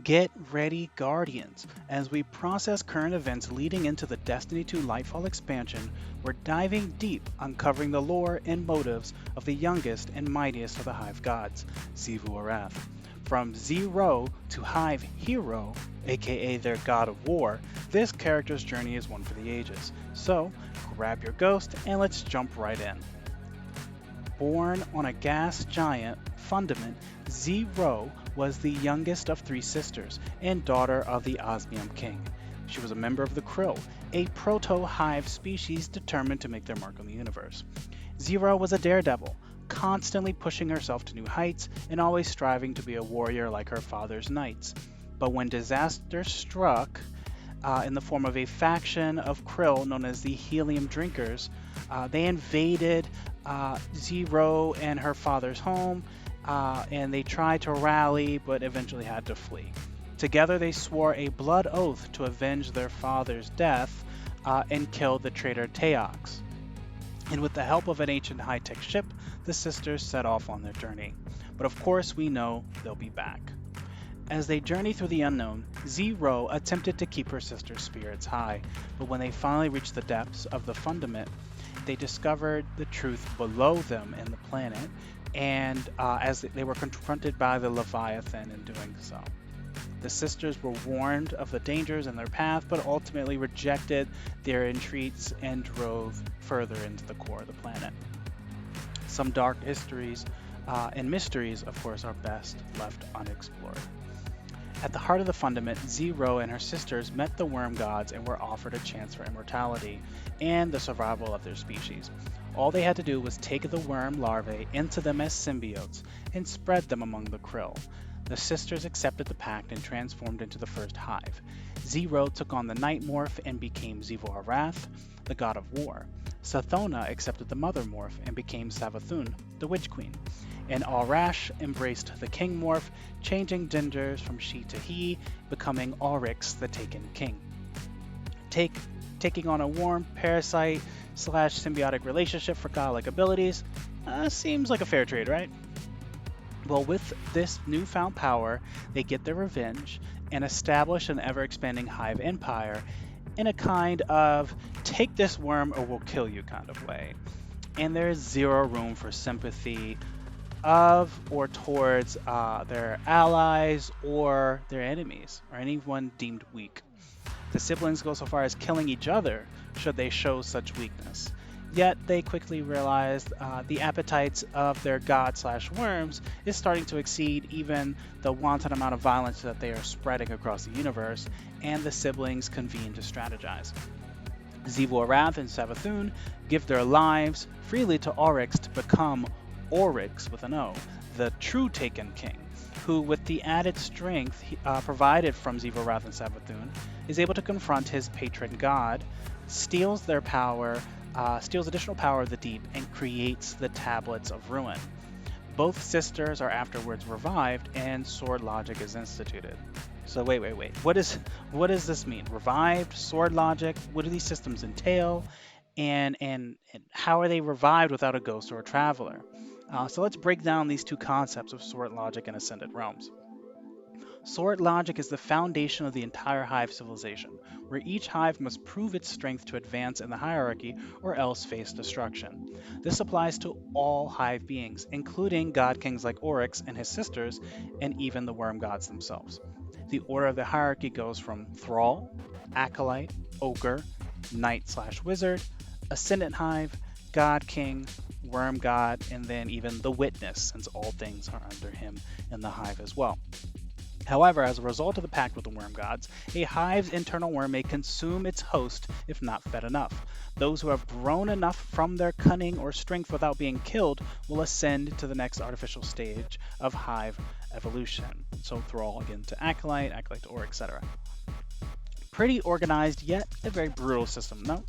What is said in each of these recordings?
Get ready, Guardians! As we process current events leading into the Destiny 2 Lightfall expansion, we're diving deep, uncovering the lore and motives of the youngest and mightiest of the Hive gods, Xivu Arath. From Zero to Hive Hero, aka their god of war, this character's journey is one for the ages. So, grab your ghost and let's jump right in. Born on a gas giant, Fundament, Zero was the youngest of three sisters and daughter of the Osmium King. She was a member of the Krill, a proto-Hive species determined to make their mark on the universe. Zero was a daredevil, constantly pushing herself to new heights and always striving to be a warrior like her father's knights. But when disaster struck, in the form of a faction of Krill known as the Helium Drinkers, they invaded Zero and her father's home, and they tried to rally but eventually had to flee. Together, they swore a blood oath to avenge their father's death and kill the traitor Taox. And with the help of an ancient high-tech ship, the sisters set off on their journey. But of course, we know they'll be back. As they journey through the unknown, Zero attempted to keep her sister's spirits high, but when they finally reached the depths of the Fundament, they discovered the truth below them in the planet, and as they were confronted by the Leviathan in doing so. The sisters were warned of the dangers in their path, but ultimately rejected their entreats and drove further into the core of the planet. Some dark histories and mysteries, of course, are best left unexplored. At the heart of the Fundament, Zero and her sisters met the worm gods and were offered a chance for immortality and the survival of their species. All they had to do was take the worm larvae into them as symbiotes and spread them among the Krill. The sisters accepted the pact and transformed into the first hive. Zero took on the Night Morph and became Xivu Arath, the god of war. Sathona accepted the Mother Morph and became Savathun, the Witch Queen. And Arash embraced the King Morph, changing genders from she to he, becoming Oryx, the Taken King. Taking on a warm parasite / symbiotic relationship for godlike abilities seems like a fair trade, right? Well, with this newfound power, they get their revenge and establish an ever-expanding hive empire in a kind of take this worm or we'll kill you kind of way. And there's zero room for sympathy of or towards their allies or their enemies or anyone deemed weak. The siblings go so far as killing each other should they show such weakness. Yet they quickly realized the appetites of their god/worms is starting to exceed even the wanton amount of violence that they are spreading across the universe, and the siblings convene to strategize. Xivu Arath and Savathun give their lives freely to Oryx to become Oryx with an O, the true Taken King, who, with the added strength provided from Xivu Arath and Savathun, is able to confront his patron god, steals their power, steals additional power of the deep, and creates the Tablets of Ruin. Both sisters are afterwards revived, and sword logic is instituted. So wait. What does this mean? Revived, sword logic? What do these systems entail? And how are they revived without a ghost or a traveler? So let's break down these two concepts of sword logic and ascended realms. Sword logic is the foundation of the entire hive civilization, where each hive must prove its strength to advance in the hierarchy or else face destruction. This applies to all hive beings, including god kings like Oryx and his sisters, and even the worm gods themselves. The order of the hierarchy goes from Thrall, Acolyte, Ogre, Knight/Wizard, Ascendant Hive, God King, Worm God, and then even the Witness, since all things are under him in the hive as well. However, as a result of the pact with the worm gods, a hive's internal worm may consume its host if not fed enough. Those who have grown enough from their cunning or strength without being killed will ascend to the next artificial stage of hive evolution. So Thrall again to Acolyte, Acolyte to Oryx, etc. Pretty organized, yet a very brutal system, no?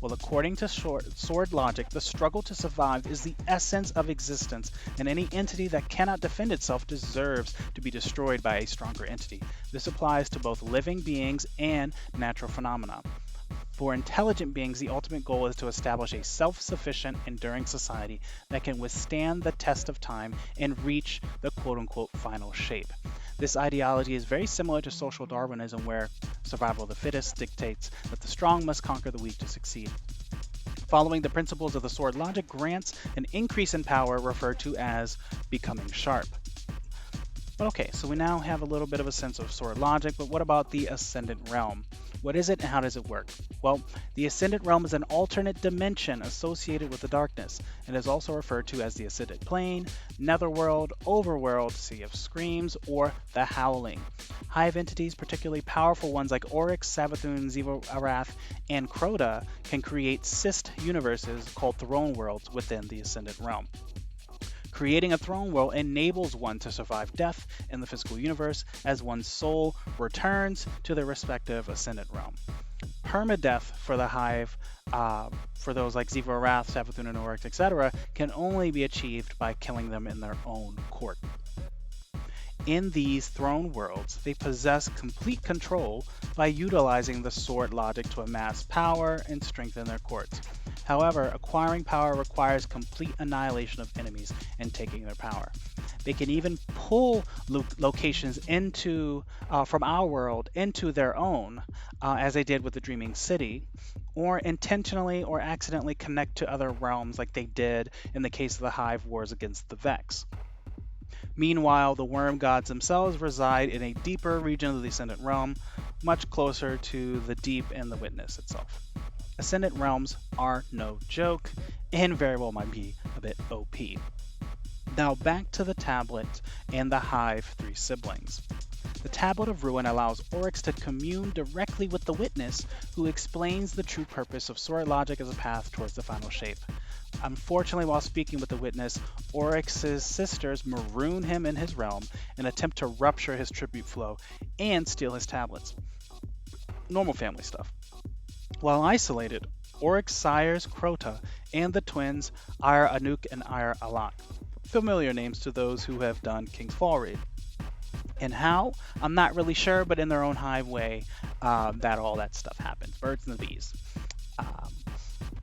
Well, according to sword logic, the struggle to survive is the essence of existence, and any entity that cannot defend itself deserves to be destroyed by a stronger entity. This applies to both living beings and natural phenomena. For intelligent beings, the ultimate goal is to establish a self-sufficient, enduring society that can withstand the test of time and reach the quote-unquote final shape. This ideology is very similar to social Darwinism, where survival of the fittest dictates that the strong must conquer the weak to succeed. Following the principles of the sword logic grants an increase in power referred to as becoming sharp. But okay, so we now have a little bit of a sense of sword logic, but what about the Ascendant Realm? What is it and how does it work? Well, the Ascendant Realm is an alternate dimension associated with the darkness, and is also referred to as the Ascendant Plane, Netherworld, Overworld, Sea of Screams, or the Howling. Hive entities, particularly powerful ones like Oryx, Savathun, Xivu Arath, and Crota, can create cyst universes called throne worlds within the Ascendant Realm. Creating a throne world enables one to survive death in the physical universe as one's soul returns to their respective Ascendant Realm. Permadeath for the Hive, for those like Xivu Arath, Savathun, and Oryx, etc., can only be achieved by killing them in their own court. In these throne worlds, they possess complete control by utilizing the sword logic to amass power and strengthen their courts. However, acquiring power requires complete annihilation of enemies and taking their power. They can even pull locations from our world into their own, as they did with the Dreaming City, or intentionally or accidentally connect to other realms like they did in the case of the Hive Wars against the Vex. Meanwhile, the worm gods themselves reside in a deeper region of the Ascendant Realm, much closer to the deep and the Witness itself. Ascendant realms are no joke, and very well might be a bit OP. Now back to the tablet and the Hive 3 siblings. The Tablet of Ruin allows Oryx to commune directly with the Witness, who explains the true purpose of sword logic as a path towards the final shape. Unfortunately, while speaking with the Witness, Oryx's sisters maroon him in his realm and attempt to rupture his tribute flow and steal his tablets. Normal family stuff. While isolated, Oryx sires Crota and the twins Ire Anuk and Ire Alak, familiar names to those who have done King's Fall Raid. And how? I'm not really sure, but in their own Hive way, that all that stuff happens. Birds and the bees.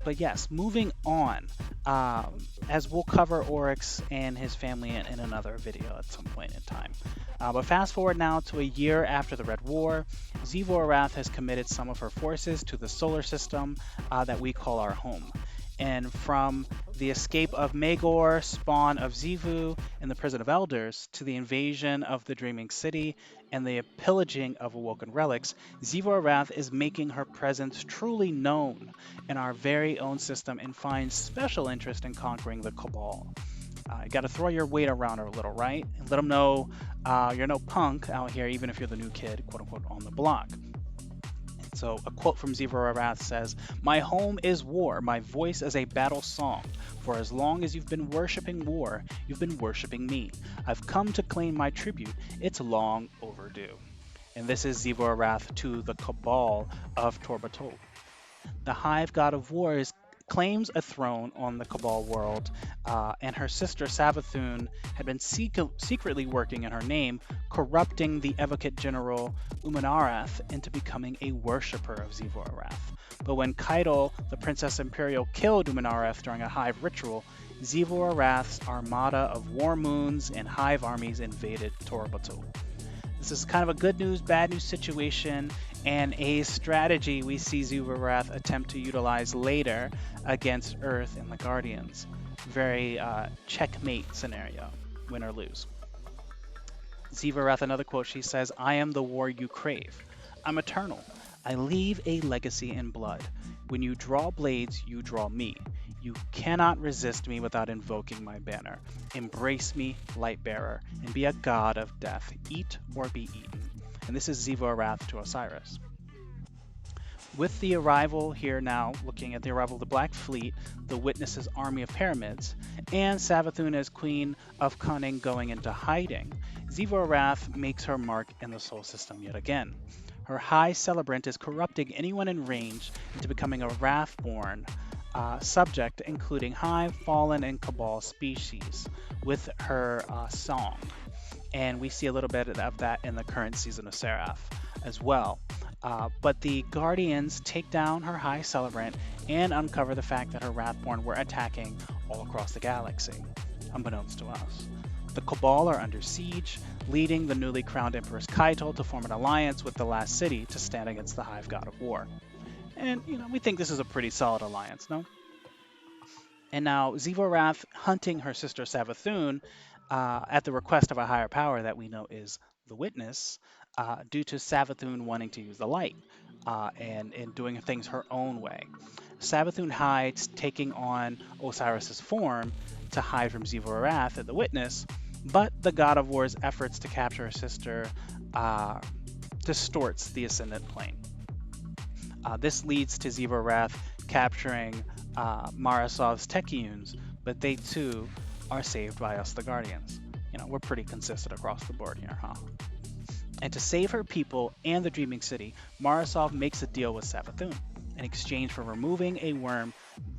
But yes, moving on, as we'll cover Oryx and his family in another video at some point in time. But fast forward now to a year after the Red War, Xivu Arath has committed some of her forces to the solar system that we call our home. And from the escape of Magor, spawn of Xivu, and the Prison of Elders, to the invasion of the Dreaming City and the pillaging of Awoken relics, Xivu Arath is making her presence truly known in our very own system and finds special interest in conquering the Cabal. You gotta throw your weight around her a little, right? And let them know you're no punk out here, even if you're the new kid, quote unquote, on the block. So a quote from Xivu Arath says, "My home is war, my voice is a battle song. For as long as you've been worshipping war, you've been worshipping me. I've come to claim my tribute, it's long overdue." And this is Xivu Arath to the Cabal of Torbatol. The Hive God of War claims a throne on the Cabal world, and her sister Savathun had been secretly working in her name, corrupting the Evocate General Umanarath into becoming a worshipper of Xivu Arath. But when Keitel, the Princess Imperial, killed Umanarath during a Hive ritual, Xivu Arath's armada of war moons and Hive armies invaded Torbatol. This is kind of a good news, bad news situation, and a strategy we see Xivu Arath attempt to utilize later against Earth and the Guardians. Very checkmate scenario, win or lose. Xivu Arath, another quote, she says, "I am the war you crave. I'm eternal. I leave a legacy in blood. When you draw blades, you draw me. You cannot resist me without invoking my banner. Embrace me, Lightbearer, and be a god of death. Eat or be eaten." And this is Xivu Arath to Osiris. With the arrival here now, looking at the arrival of the Black Fleet, the Witness's army of pyramids, and Savathun as Queen of Cunning going into hiding, Xivu Arath makes her mark in the Sol system yet again. Her High Celebrant is corrupting anyone in range into becoming a Wrathborn subject, including Hive, Fallen, and Cabal species, with her song. And we see a little bit of that in the current season of Seraph as well. But the Guardians take down her High Celebrant and uncover the fact that her Wrathborn were attacking all across the galaxy, unbeknownst to us. The Cabal are under siege, leading the newly crowned Empress Keitel to form an alliance with the Last City to stand against the Hive God of War. And, we think this is a pretty solid alliance, no? And now Xivu Arath hunting her sister Savathun at the request of a higher power that we know is the Witness, due to Savathun wanting to use the light and doing things her own way. Savathun hides, taking on Osiris's form to hide from Xivu Arath at the Witness, but the God of War's efforts to capture her sister distorts the Ascendant Plane. This leads to Xivu Arath capturing Marasov's Techeuns, but they too are saved by us, the Guardians. We're pretty consistent across the board here, huh? And to save her people and the Dreaming City, Marasov makes a deal with Savathun. In exchange for removing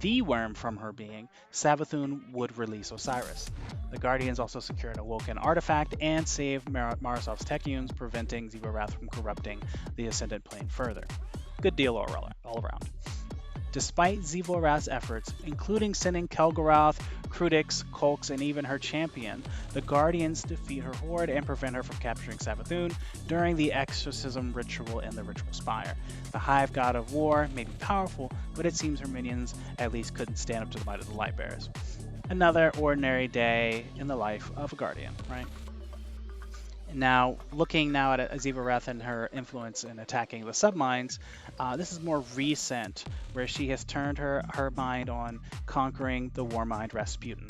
the worm from her being, Savathun would release Osiris. The Guardians also secured a Woken artifact and saved Marasov's Techeuns, preventing Xivu Arath from corrupting the Ascendant Plane further. Good deal all around. Despite Xivu Arath's efforts, including sending Kelgaroth, Crudix, Kolx, and even her champion, the Guardians defeat her horde and prevent her from capturing Savathun during the exorcism ritual in the Ritual Spire. The Hive God of War may be powerful, but it seems her minions at least couldn't stand up to the might of the Lightbearers. Another ordinary day in the life of a Guardian, right? Now, looking now at Xivu Arath and her influence in attacking the submines, this is more recent, where she has turned her mind on conquering the Warmind Rasputin.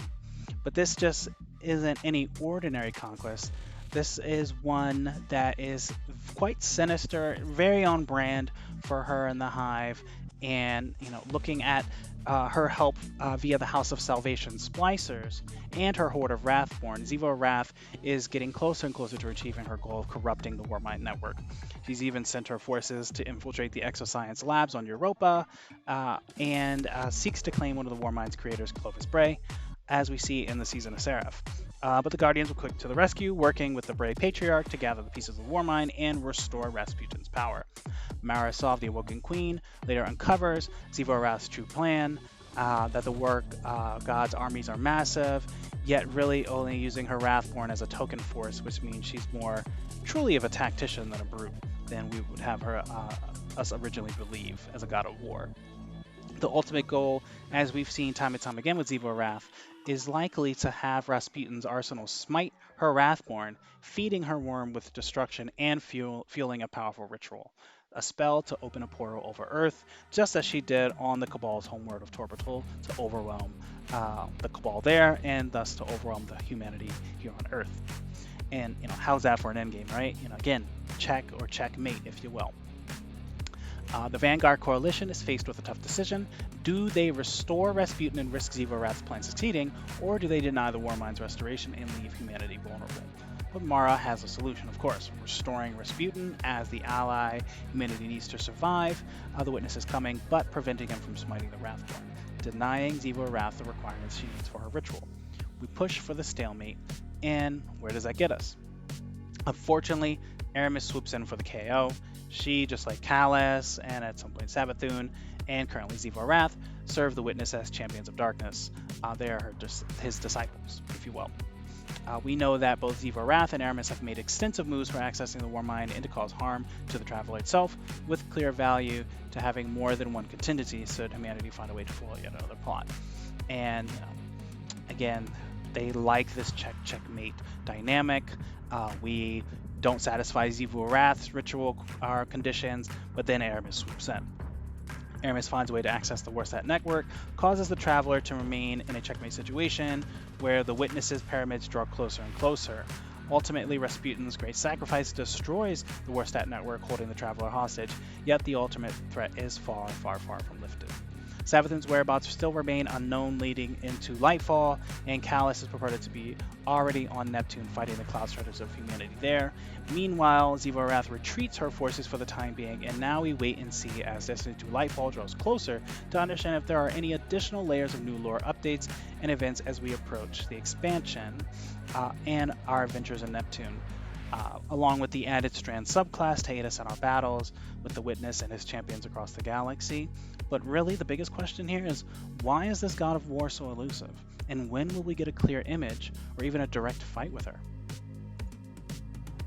But this just isn't any ordinary conquest. This is one that is quite sinister, very on brand for her and the Hive, and looking at her help via the House of Salvation Splicers and her horde of Wrathborn, Xivu Arath is getting closer and closer to achieving her goal of corrupting the Warmind network. She's even sent her forces to infiltrate the Exoscience labs on Europa and seeks to claim one of the Warmind's creators, Clovis Bray, as we see in the Season of Seraph. But the Guardians were quick to the rescue, working with the Bray Patriarch to gather the pieces of Warmind and restore Rasputin's power. Marasov, the Awoken Queen, later uncovers Xivu Arath's true plan, that the War God's armies are massive, yet really only using her Wrathborn as a token force, which means she's more truly of a tactician than a brute than we would have her us originally believe as a god of war. The ultimate goal, as we've seen time and time again with Xivu Arath, is likely to have Rasputin's arsenal smite her Wrathborn, feeding her worm with destruction and fueling a powerful ritual. A spell to open a portal over Earth, just as she did on the Cabal's homeworld of Torbertul, to overwhelm the Cabal there, and thus to overwhelm the humanity here on Earth. And, how's that for an endgame, right? Again, check or checkmate, if you will. The Vanguard Coalition is faced with a tough decision. Do they restore Rasputin and risk Xivu Arath's plan succeeding, or do they deny the Warmind's restoration and leave humanity vulnerable? But Mara has a solution, of course. Restoring Rasputin as the ally humanity needs to survive. The Witness is coming, but preventing him from smiting the Wrathborn, denying Xivu Arath the requirements she needs for her ritual. We push for the stalemate, and where does that get us? Unfortunately, Aramis swoops in for the KO. She, just like Callus, and at some point Savathun, and currently Xivu Arath, serve the Witness as champions of darkness. They are his disciples, if you will. We know that both Xivu Arath and Aramis have made extensive moves for accessing the Warmind and to cause harm to the Traveler itself, with clear value to having more than one contingency should humanity find a way to foil yet another plot. And again, they like this checkmate dynamic. We don't satisfy Xivu Arath's ritual conditions, but then Aramis swoops in. Aramis finds a way to access the Warsat network, causes the Traveler to remain in a checkmate situation where the Witness's pyramids draw closer and closer. Ultimately, Rasputin's great sacrifice destroys the Warsat network, holding the Traveler hostage, yet the ultimate threat is far, far, far from lifted. Savathun's whereabouts still remain unknown leading into Lightfall, and Callus is purported to be already on Neptune fighting the Cloud Strider of humanity there. Meanwhile, Xivu Arath retreats her forces for the time being, and now we wait and see as Destiny 2 Lightfall draws closer to understand if there are any additional layers of new lore updates and events as we approach the expansion and our adventures in Neptune. along with the added Strand subclass to aid us in our battles with the Witness and his champions across the galaxy. But really, the biggest question here is, why is this God of War so elusive? And when will we get a clear image or even a direct fight with her?